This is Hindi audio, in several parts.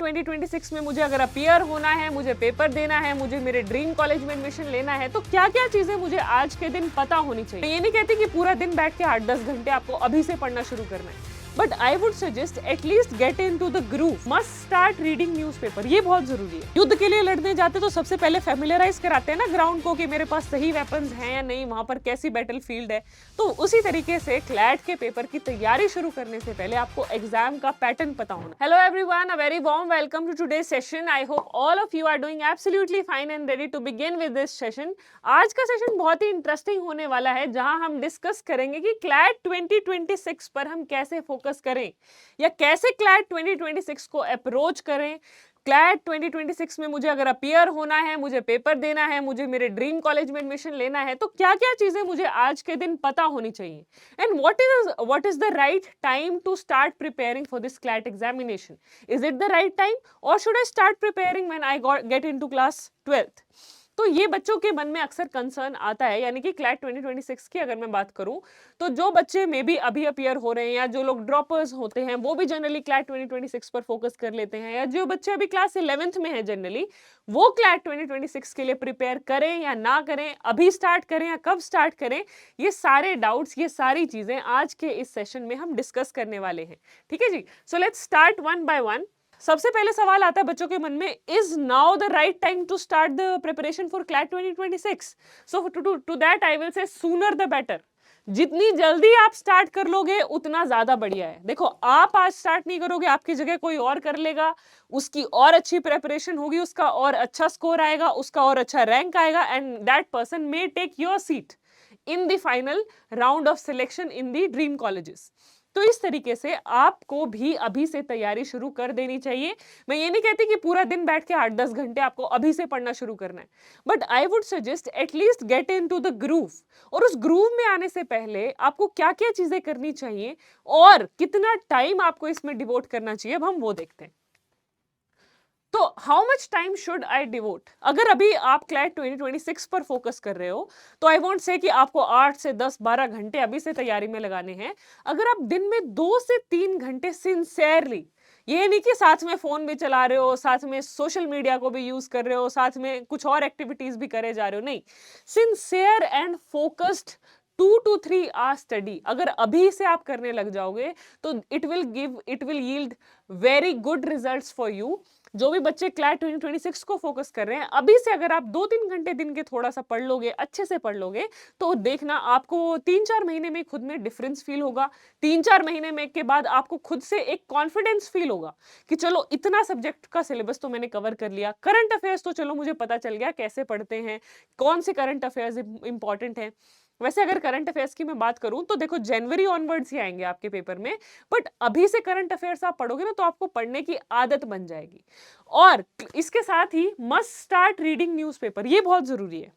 2026 में मुझे अगर अपीयर होना है, मुझे पेपर देना है, मुझे मेरे ड्रीम कॉलेज में एडमिशन लेना है, तो क्या क्या चीजें मुझे आज के दिन पता होनी चाहिए। मैं ये नहीं कहती कि पूरा दिन बैठ के 8-10 घंटे आपको अभी से पढ़ना शुरू करना है, but I would suggest at least get in to the groove. Must start reading newspaper, ये बहुत जरूरी है। युद्ध के लिए लड़ने जाते तो सबसे पहले फेमिलियराइज कराते हैं ना ग्राउंड को कि मेरे पास सही वेपन्स हैं या नहीं, वहां पर कैसी बैटल फील्ड है। तो उसी तरीके से क्लैट के पेपर की तैयारी शुरू करने से पहले आपको एग्जाम का पैटर्न पता होना। Hello everyone, a very warm welcome to today's session. I hope all of you are doing absolutely fine and ready to begin with this session. आज का सेशन बहुत ही इंटरेस्टिंग होने वाला है, जहां हम डिस्कस करेंगे कि क्लैट 2026 पर हम कैसे फोकस करें या कैसे क्लैट 2026 को अप्रोच करें। क्लैट 2026 में मुझे अगर अपीयर होना है, मुझे पेपर देना है, मुझे मेरे ड्रीम कॉलेज में एडमिशन लेना है, तो क्या क्या चीजें मुझे आज के दिन पता होनी चाहिए। And what is the right time to start preparing for this CLAT examination. Is it the right time और should I start preparing when I get into class 12th। तो ये बच्चों के मन में अक्सर कंसर्न आता है, यानी कि क्लैट 2026 की अगर मैं बात करूं तो जो बच्चे मे बी अभी अपीयर हो रहे हैं या जो लोग ड्रॉपर्स होते हैं वो भी जनरली क्लैट 2026 पर फोकस कर लेते हैं, या जो बच्चे अभी क्लास 11th में हैं जनरली वो क्लैट 2026 के लिए प्रिपेयर करें या ना करें, अभी स्टार्ट करें या कब स्टार्ट करें। ये सारे डाउट्स, ये सारी चीजें आज के इस सेशन में हम डिस्कस करने वाले हैं। ठीक है जी, so let's start one by one. सबसे पहले सवाल आता है बच्चों के मन में, is now the right time to start the preparation for CLAT 2026। So to that I will say sooner the better. जितनी जल्दी आप स्टार्ट कर लोगे उतना ज्यादा बढ़िया है। देखो, आप आज स्टार्ट नहीं करोगे, आपकी जगह कोई और कर लेगा, उसकी और अच्छी प्रिपरेशन होगी, उसका और अच्छा स्कोर आएगा, उसका और अच्छा रैंक आएगा, and that person may take your seat in the final round of selection in the dream colleges. तो इस तरीके से आपको भी अभी से तैयारी शुरू कर देनी चाहिए। मैं ये नहीं कहती कि पूरा दिन बैठ के 8-10 घंटे आपको अभी से पढ़ना शुरू करना है, but I would suggest at least get in to the groove. और उस ग्रूव में आने से पहले आपको क्या क्या चीजें करनी चाहिए और कितना टाइम आपको इसमें डिवोट करना चाहिए, अब हम वो देखते हैं। तो how much time should I devote. अगर अभी आप क्लैट 2026 पर फोकस कर रहे हो तो आई वोंट से कि आपको 8 से 10-12 घंटे अभी से तैयारी में लगाने हैं। अगर आप दिन में 2 से 3 घंटे सिंसियरली, ये नहीं कि साथ में फोन भी चला रहे हो, साथ में सोशल मीडिया को भी यूज कर रहे हो, साथ में कुछ और एक्टिविटीज भी करे जा रहे हो, नहीं, sincere and focused 2 to 3 hour study अगर अभी से आप करने लग जाओगे तो it will yield very good results for you. जो भी बच्चे क्लैट 2026 को फोकस कर रहे हैं, अभी से अगर आप 2-3 घंटे दिन के थोड़ा सा पढ़ लोगे, अच्छे से पढ़ लोगे, तो देखना आपको 3-4 महीने में खुद में डिफरेंस फील होगा। 3-4 महीने में के बाद आपको खुद से एक कॉन्फिडेंस फील होगा कि चलो इतना सब्जेक्ट का सिलेबस तो मैंने कवर कर लिया, करंट अफेयर्स तो चलो मुझे पता चल गया कैसे पढ़ते हैं, कौन से करंट अफेयर्स इंपॉर्टेंट है। वैसे अगर करंट अफेयर्स की मैं बात करूं तो देखो जनवरी ऑनवर्ड्स ही आएंगे आपके पेपर में, बट अभी से करंट अफेयर्स आप पढ़ोगे ना तो आपको पढ़ने की आदत बन जाएगी। और इसके साथ he must start reading newspaper, ये बहुत जरूरी है।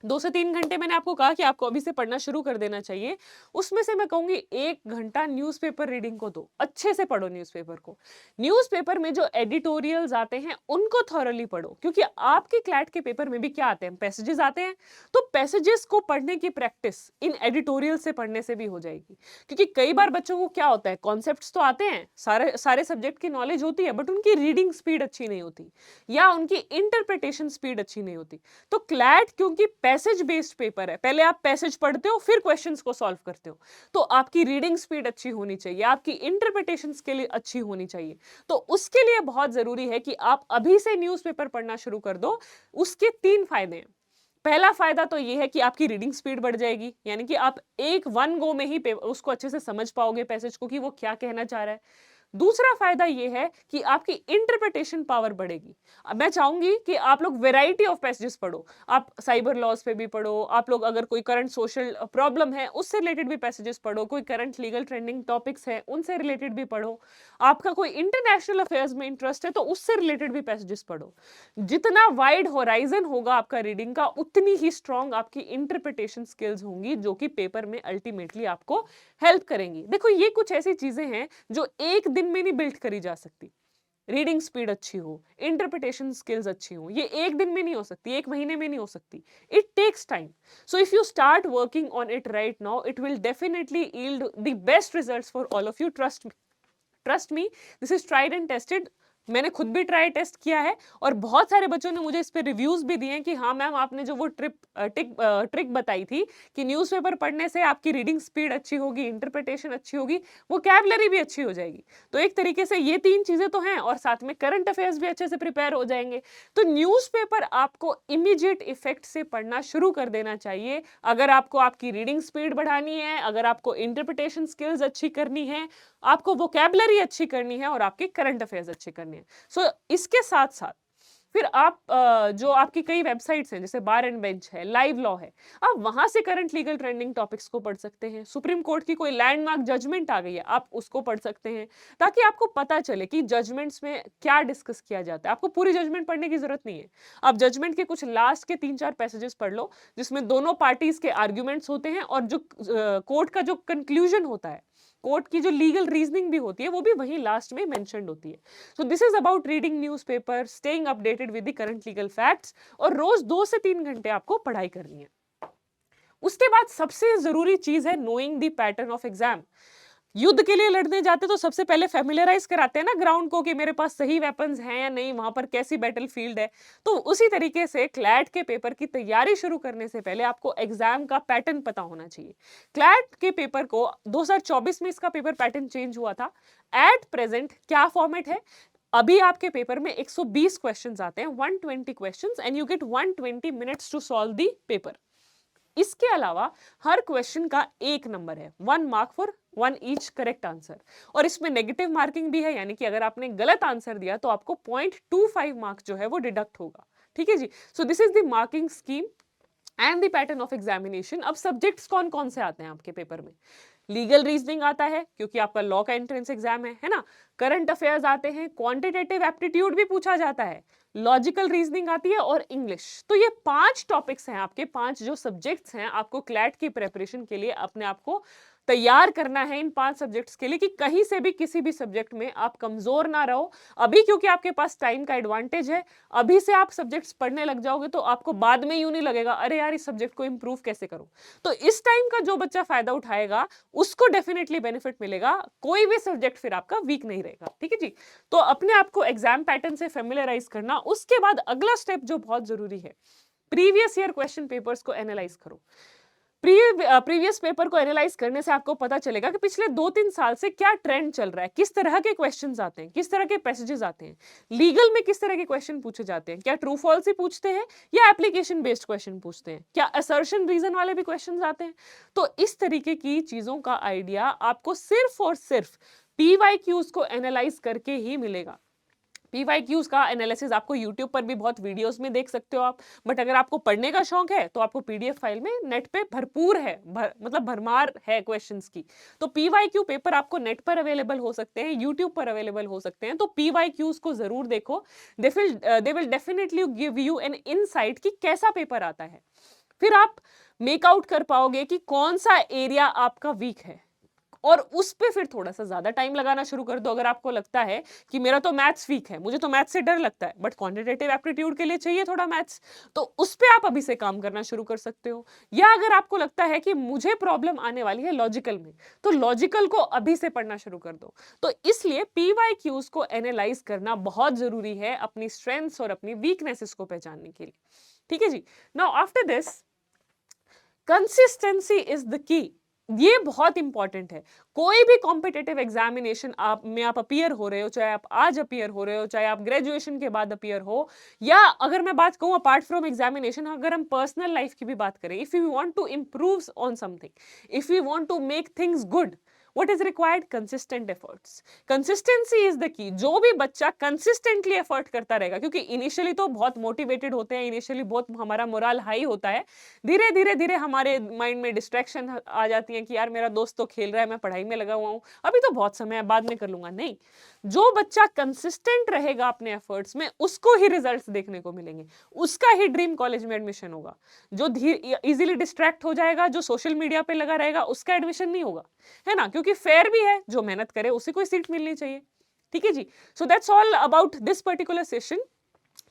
2 से 3 घंटे मैंने आपको कहा कि आपको अभी से पढ़ना शुरू कर देना चाहिए, उसमें से मैं कहूंगी 1 घंटा न्यूज़पेपर रीडिंग को दो। अच्छे से पढ़ो न्यूज़पेपर को। न्यूज़पेपर में जो एडिटोरियल्स आते हैं उनको थॉरली पढ़ो, क्योंकि आपके क्लैट के पेपर में भी क्या आते हैं, पैसेजेस आते हैं। तो पैसेजेस को पढ़ने की प्रैक्टिस इन एडिटोरियल से पढ़ने से भी हो जाएगी, क्योंकि कई बार बच्चों को क्या होता है, कॉन्सेप्ट्स तो आते हैं, सारे सब्जेक्ट की नॉलेज होती है, बट उनकी रीडिंग स्पीड अच्छी नहीं होती या उनकी इंटरप्रिटेशन स्पीड अच्छी नहीं होती। तो क्लैट क्योंकि पैसेज बेस्ड पेपर है, पहले आप पैसेज पढ़ते हो फिर क्वेश्चंस को सॉल्व करते हो, तो आपकी रीडिंग स्पीड अच्छी होनी चाहिए, आपकी इंटरप्रिटेशन स्किल अच्छी होनी चाहिए। तो उसके लिए बहुत जरूरी है कि आप अभी से न्यूज़पेपर पढ़ना शुरू कर दो। उसके 3 फायदे हैं। पहला फायदा तो ये है कि आपकी रीडिंग स्पीड बढ़ जाएगी, यानी कि आप एक वन गो में ही उसको अच्छे से समझ पाओगे पैसेज को कि वो क्या कहना चाह रहा है। दूसरा फायदा यह है कि आपकी इंटरप्रिटेशन पावर बढ़ेगी। अब मैं चाहूंगी कि आप लोग वैरायटी ऑफ पैसेजेस पढ़ो, आप साइबर लॉज पे भी पढ़ो, आप लोग अगर कोई करंट सोशल प्रॉब्लम है उससे रिलेटेड भी पैसेजेस पढ़ो, कोई करंट लीगल ट्रेंडिंग टॉपिक्स है उनसे रिलेटेड भी पढ़ो, आपका कोई इंटरनेशनल अफेयर्स में इंटरेस्ट है तो उससे रिलेटेड भी पैसेजेस पढ़ो। जितना वाइड होराइजन होगा आपका रीडिंग का, उतनी ही स्ट्रॉन्ग आपकी इंटरप्रिटेशन स्किल्स होंगी, जो कि पेपर में अल्टीमेटली आपको हेल्प करेंगी। देखो, ये कुछ ऐसी चीजें हैं जो एक दिन में नहीं बिल्ड करी जा सकती। रीडिंग स्पीड अच्छी हो, इंटरप्रिटेशन स्किल्स अच्छी हो, ये एक दिन में नहीं हो सकती, एक महीने में नहीं हो सकती। It takes time. So if you start working on it right now, it will definitely yield the best results for all of you. Trust me, this is tried and tested मैंने खुद भी ट्राई टेस्ट किया है और बहुत सारे बच्चों ने मुझे इस पे रिव्यूज भी दिए हैं कि हाँ मैम, आपने जो वो ट्रिक बताई थी कि न्यूज़पेपर पढ़ने से आपकी रीडिंग स्पीड अच्छी होगी, इंटरप्रिटेशन अच्छी होगी, वोकैबुलरी भी अच्छी हो जाएगी। तो एक तरीके से ये 3 चीजें तो हैं और साथ में करंट अफेयर्स भी अच्छे से प्रिपेयर हो जाएंगे। तो न्यूज़पेपर आपको इमीडिएट इफेक्ट से पढ़ना शुरू कर देना चाहिए अगर आपको आपकी रीडिंग स्पीड बढ़ानी है, अगर आपको इंटरप्रिटेशन स्किल्स अच्छी करनी है, आपको वोकैबुलरी अच्छी करनी है और आपकी करंट अफेयर्स अच्छी करनी है। सो इसके साथ साथ फिर आप जो आपकी कई वेबसाइट्स हैं जैसे बार एंड बेंच है, लाइव लॉ है, आप वहां से करंट लीगल ट्रेंडिंग टॉपिक्स को पढ़ सकते हैं। सुप्रीम कोर्ट की कोई लैंडमार्क जजमेंट आ गई है, आप उसको पढ़ सकते हैं ताकि आपको पता चले कि जजमेंट्स में क्या डिस्कस किया जाता है। आपको पूरी जजमेंट पढ़ने की जरूरत नहीं है, आप जजमेंट के कुछ लास्ट के 3-4 पैसेजेस पढ़ लो जिसमें दोनों पार्टीज के आर्ग्यूमेंट्स होते हैं और जो कोर्ट का जो कंक्लूजन होता है, कोर्ट की जो लीगल रीजनिंग भी होती है, वो भी वहीं लास्ट में मेंशन्ड होती है। सो this is about reading newspaper, staying updated with the current legal facts, और रोज 2 से 3 घंटे आपको पढ़ाई करनी है। उसके बाद सबसे जरूरी चीज है knowing the pattern of exam. युद्ध के लिए लड़ने जाते तो सबसे पहले फेमिलियराइज कराते हैं ना ग्राउंड को कि मेरे पास सही वेपन्स हैं या नहीं, वहां पर कैसी बैटलफील्ड है। तो उसी तरीके से क्लैट के पेपर की तैयारी शुरू करने से पहले आपको एग्जाम का पैटर्न पता होना चाहिए। क्लैट के पेपर को 2024 में इसका पेपर पैटर्न चेंज हुआ था। एट प्रेजेंट क्या फॉर्मेट है, अभी आपके पेपर में 120 क्वेश्चंस आते हैं, 120 questions, and you get 120 minutes to solve the paper. इसके अलावा हर क्वेश्चन का 1 नंबर है, 1 mark for 1 each correct answer, और इसमें नेगेटिव मार्किंग भी है, यानी कि अगर आपने गलत आंसर दिया तो आपको 0.25 मार्क्स जो है वो डिडक्ट होगा। ठीक है जी। So this is the marking scheme and the pattern of examination. अब सब्जेक्ट्स कौन कौन से आते हैं आपके पेपर में? लीगल रीजनिंग आता है क्योंकि आपका लॉ का एंट्रेंस एग्जाम है ना। करंट अफेयर्स आते हैं, क्वांटिटेटिव एप्टीट्यूड भी पूछा जाता है, लॉजिकल रीजनिंग आती है और इंग्लिश। तो ये 5 टॉपिक्स हैं आपके, 5 जो सब्जेक्ट्स हैं आपको क्लैट की प्रेपरेशन के लिए अपने आप को तैयार करना है इन 5 सब्जेक्ट्स के लिए कि कहीं से भी किसी भी सब्जेक्ट में आप कमजोर ना रहो। अभी क्योंकि आपके पास टाइम का एडवांटेज है, अभी से आप सब्जेक्ट्स पढ़ने लग जाओगे तो आपको बाद में यूं नहीं लगेगा अरे यार इस सब्जेक्ट को इंप्रूव कैसे करूं। तो इस टाइम का जो बच्चा फायदा उठाएगा उसको डेफिनेटली बेनिफिट मिलेगा, कोई भी सब्जेक्ट फिर आपका वीक नहीं रहेगा। ठीक है जी। तो अपने आप को एग्जाम पैटर्न से फेमिलियराइज करना। उसके बाद अगला स्टेप जो बहुत जरूरी है, प्रीवियस ईयर क्वेश्चन पेपर्स को एनालाइज करो। प्रीवियस पेपर को एनालाइज करने से आपको पता चलेगा कि पिछले 2-3 साल से क्या ट्रेंड चल रहा है, किस तरह के क्वेश्चंस आते हैं, किस तरह के पैसेजेस आते हैं, लीगल में किस तरह के क्वेश्चन पूछे जाते हैं, क्या ट्रू फॉल्स ही पूछते हैं या एप्लीकेशन बेस्ड क्वेश्चन पूछते हैं, क्या असर्शन रीजन वाले भी क्वेश्चंस आते हैं। तो इस तरीके की चीजों का आइडिया आपको सिर्फ और सिर्फ पीवाईक्यूज को एनालाइज करके ही मिलेगा। पीवाईक्यूज का एनालिसिस आपको यूट्यूब पर भी बहुत वीडियोस में देख सकते हो आप, बट अगर आपको पढ़ने का शौक है तो आपको पीडीएफ फाइल में नेट पे भरपूर है, मतलब भरमार है क्वेश्चंस की। तो पीवाईक्यू पेपर आपको नेट पर अवेलेबल हो सकते हैं, यूट्यूब पर अवेलेबल हो सकते हैं। तो पीवाईक्यूज को जरूर देखो, they will definitely give you an insight कि कैसा पेपर आता है। फिर आप मेकआउट कर पाओगे कि कौन सा एरिया आपका वीक है और उस पे फिर थोड़ा सा ज्यादा टाइम लगाना शुरू कर दो। अगर आपको लगता है कि मेरा तो मैथ्स वीक है, मुझे तो मैथ्स से डर लगता है, बट क्वांटिटेटिव एप्टीट्यूड के लिए चाहिए थोड़ा मैथ्स, तो उस पे आप अभी से काम करना शुरू कर सकते हो। या अगर आपको लगता है कि मुझे प्रॉब्लम आने वाली है लॉजिकल में, तो लॉजिकल को अभी से पढ़ना शुरू कर दो। तो इसलिए पीवाईक्यूज को एनालाइज करना बहुत जरूरी है अपनी स्ट्रेंथ्स और अपनी वीकनेसेस को पहचानने के लिए। ठीक है जी। Now after this, consistency is the key. ये बहुत इंपॉर्टेंट है। कोई भी कॉम्पिटिटिव एग्जामिनेशन आप अपीयर हो रहे हो, चाहे आप आज अपीयर हो रहे हो, चाहे आप ग्रेजुएशन के बाद अपीयर हो, या अगर मैं बात कहूं अपार्ट फ्रॉम एग्जामिनेशन, अगर हम पर्सनल लाइफ की भी बात करें, if you want to improve on something, if you want to make things good, what is required? Consistent efforts. Consistency is the key. जो भी बच्चा consistently effort करता रहेगा, क्योंकि इनिशियली तो बहुत मोटिवेटेड होते हैं, इनिशियली बहुत हमारा मोरल हाई होता है, धीरे धीरे धीरे हमारे माइंड में डिस्ट्रैक्शन आ जाती है कि यार मेरा दोस्त तो खेल रहा है, मैं पढ़ाई में लगा हुआ हूँ, अभी तो बहुत समय है, बाद में कर लूंगा। नहीं, जो बच्चा कंसिस्टेंट रहेगा अपने एफर्ट्स में, उसको ही रिजल्ट्स देखने को मिलेंगे, उसका ही ड्रीम कॉलेज में एडमिशन होगा। जो इजीली डिस्ट्रैक्ट हो जाएगा, जो सोशल मीडिया पे लगा रहेगा, उसका एडमिशन नहीं होगा, है ना, क्योंकि फेयर भी है, जो मेहनत करे उसी को सीट मिलनी चाहिए। ठीक है जी। So that's all about this particular session.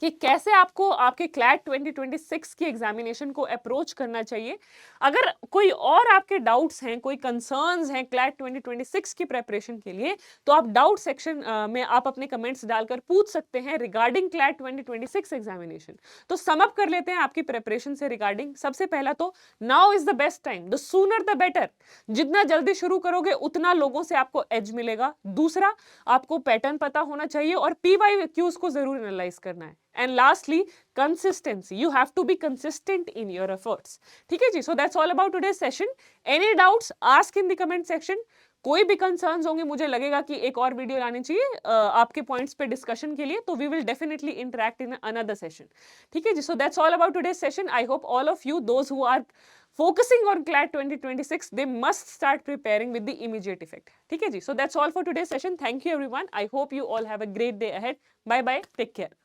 कि कैसे आपको आपके क्लैट 2026 की एग्जामिनेशन को अप्रोच करना चाहिए। अगर कोई और आपके डाउट्स हैं, कोई कंसर्न्स हैं क्लैट 2026 की प्रेपरेशन के लिए, तो आप डाउट सेक्शन में आप अपने कमेंट्स डालकर पूछ सकते हैं रिगार्डिंग क्लैट 2026 एग्जामिनेशन। तो सम अप कर लेते हैं आपकी प्रेपरेशन से रिगार्डिंग। सबसे पहला तो now is the best time, the sooner the better. जितना जल्दी शुरू करोगे उतना लोगों से आपको एज मिलेगा। दूसरा, आपको पैटर्न पता होना चाहिए और PYQs को जरूर एनालाइज करना है। And lastly, consistency, you have to be consistent in your efforts. ठीक है जी, so that's all about today's session. Any doubts ask in the comment section. कोई भी कंसर्न्स होंगे, मुझे लगेगा कि एक और वीडियो लानी चाहिए आपके पॉइंट्स पे डिस्कशन के लिए, तो we will definitely interact in another session. ठीक है जी, so that's all about today's session. I hope all of you, those who are focusing on CLAT 2026, they must start preparing with the immediate effect. ठीक है जी, so that's all for today's session. Thank you everyone. I hope you all have a great day ahead. Bye bye. Take care.